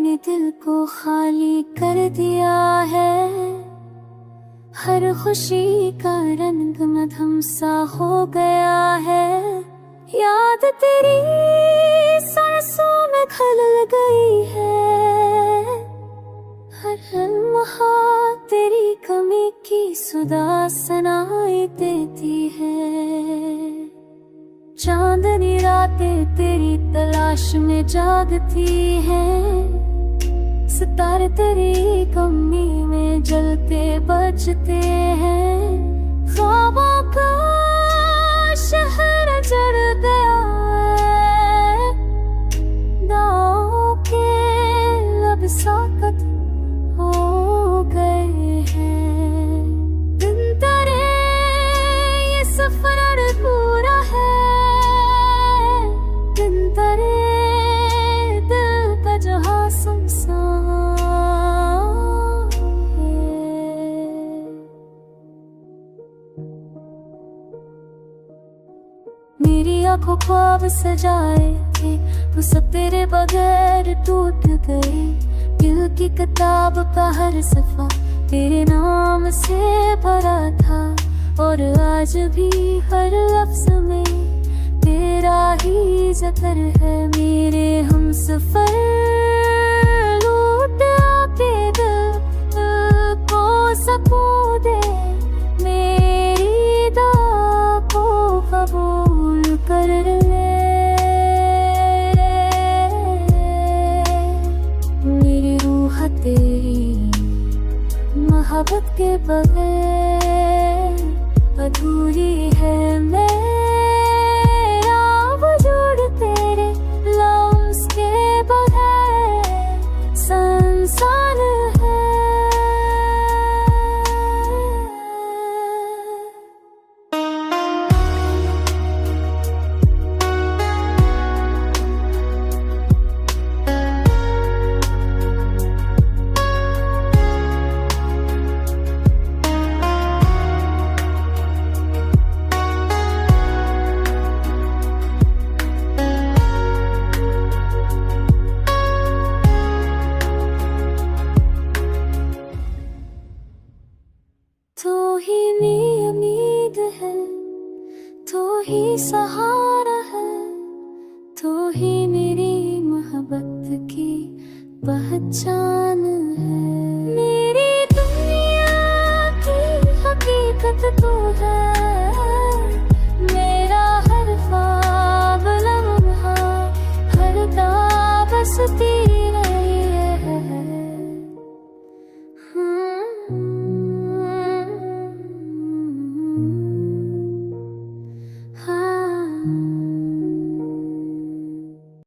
ने दिल को खाली कर दिया है। हर खुशी का रंग मधुम सा हो गया है। याद तेरी सांसों में खल गई है। हर लम्हा तेरी कमी की सुधा सुनाई देती है। चांदनी रातें तेरी तलाश में जागती हैं। सितारे तेरी कमी में जलते बजते हैं। ख्वाबों का शहर जड़ गया है। नाव के लब साकत हो गए हैं। दिन तरे ये सफर पूरा है। दिन तरे दिल का जहां सुनसान है। मेरी आंखों ख्वाब सजाए थे, वो सब तेरे बगैर टूट गए। दिल की किताब का हर सफा तेरे नाम से भरा था। और आज भी हर लफ्ज में तेरा ही जिक्र है। मेरे हम सफर लूट आके दिल को सकून दे। मेरी दुआ को कबूल कर ले। मेरी रूह तेरी मोहब्बत के बगैर अधूरी है। मेरा वजूद तेरे लम्स के बगैर संसान है। तो ही उम्मीद है, तो ही सहारा।